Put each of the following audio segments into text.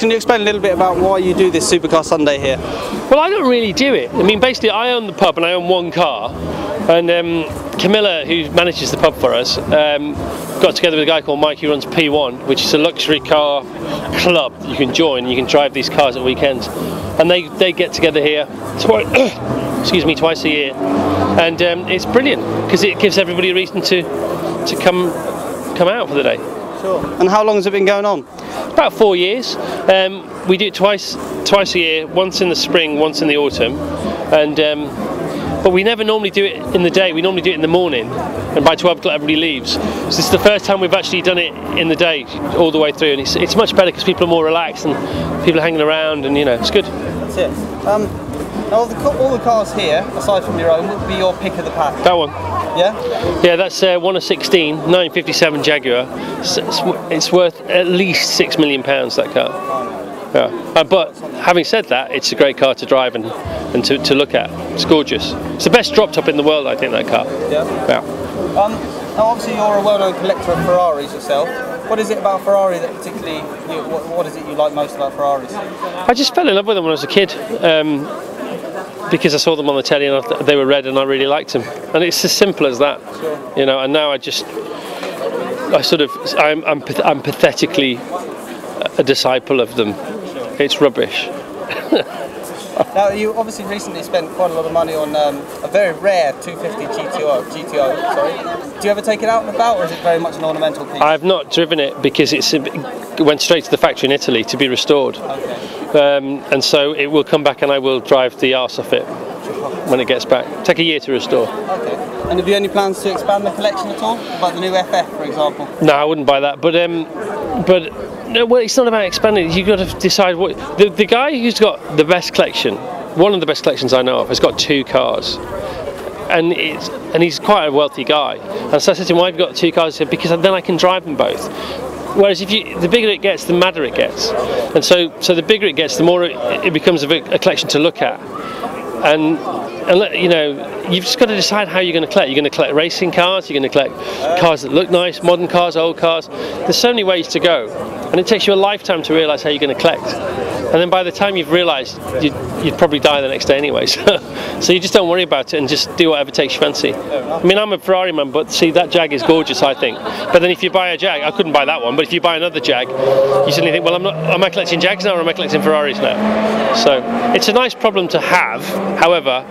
can you explain a little bit about why you do this Supercar Sunday here? Well, I don't really do it. I mean, basically, I own the pub and I own one car, and Camilla, who manages the pub for us, got together with a guy called Mike who runs P1, which is a luxury car club that you can join. You can drive these cars at weekends, and they get together here twice a year, and it's brilliant because it gives everybody a reason to come out for the day. Sure. And how long has it been going on? About 4 years. We do it twice a year, once in the spring, once in the autumn, and but we never normally do it in the day. We normally do it in the morning, and by 12 o'clock everybody leaves. So this is the first time we've actually done it in the day all the way through, and it's much better because people are more relaxed and people are hanging around, and it's good. That's it. Now all the cars here, aside from your own, would be your pick of the pack. That one. Yeah? Yeah, that's one of 16, 957 Jaguar. It's worth at least £6 million, that car. Yeah. But having said that, it's a great car to drive and to look at. It's gorgeous. It's the best drop top in the world, I think, that car. Yeah. Now obviously you're a well-known collector of Ferraris yourself. What is it about Ferrari that particularly, what is it you like most about Ferraris? I just fell in love with them when I was a kid. Because I saw them on the telly and they were red and I really liked them, and it's as simple as that. Sure. And now I'm pathetically a disciple of them. It's rubbish. Now you obviously recently spent quite a lot of money on a very rare 250 GTO. Sorry. Do you ever take it out and about, or is it very much an ornamental piece? I've not driven it because it went straight to the factory in Italy to be restored. Okay. And so it will come back and I will drive the arse off it when it gets back. Take a year to restore. Okay. And have you any plans to expand the collection at all? Like the new FF, for example? No, I wouldn't buy that. But no, well, it's not about expanding. You've got to decide what the guy who's got the best collection. One of the best collections I know of has got 2 cars. And he's quite a wealthy guy. And so I said to him, why have you got 2 cars? He said, because then I can drive them both. Whereas the bigger it gets, the madder it gets, and so the bigger it gets, the more it becomes a collection to look at, and you've just got to decide how you're going to collect. You're going to collect racing cars, you're going to collect cars that look nice, modern cars, old cars. There's so many ways to go, and it takes you a lifetime to realise how you're going to collect. And then by the time you've realised, you'd probably die the next day anyway. So you just don't worry about it and just do whatever takes your fancy. I mean, I'm a Ferrari man, but see, that Jag is gorgeous, I think. But then if you buy a Jag, I couldn't buy that one, but if you buy another Jag, you suddenly think, well, am I collecting Jags now or am I collecting Ferraris now? So it's a nice problem to have. However,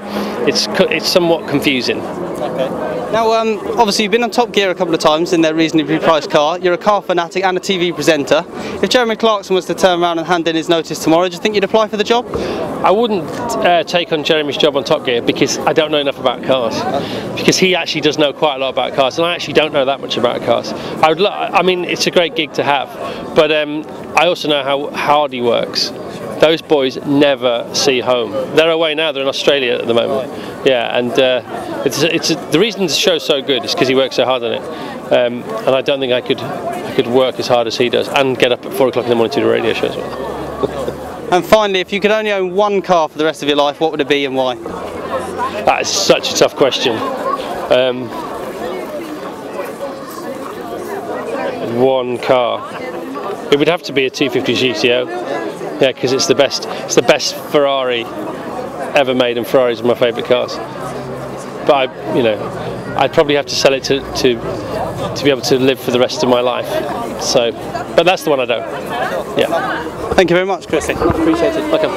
it's somewhat confusing. Okay. Now, obviously you've been on Top Gear a couple of times in their reasonably priced car. You're a car fanatic and a TV presenter. If Jeremy Clarkson was to turn around and hand in his notice tomorrow, do you think you'd apply for the job? I wouldn't take on Jeremy's job on Top Gear because I don't know enough about cars. Because he actually does know quite a lot about cars, and I actually don't know that much about cars. I mean, it's a great gig to have, but I also know how hard he works. Those boys never see home. They're away now. They're in Australia at the moment. Yeah, and the reason the show's so good is because he works so hard on it. And I don't think I could work as hard as he does and get up at 4 o'clock in the morning to do a radio show as well. And finally, if you could only own one car for the rest of your life, what would it be and why? That is such a tough question. One car. It would have to be a 250 GTO. Yeah, because it's the best Ferrari ever made, and Ferraris are my favourite cars. But I'd probably have to sell it to be able to live for the rest of my life. So, but that's the one I don't. Yeah. Thank you very much, Chris. Okay. Appreciate it. Welcome.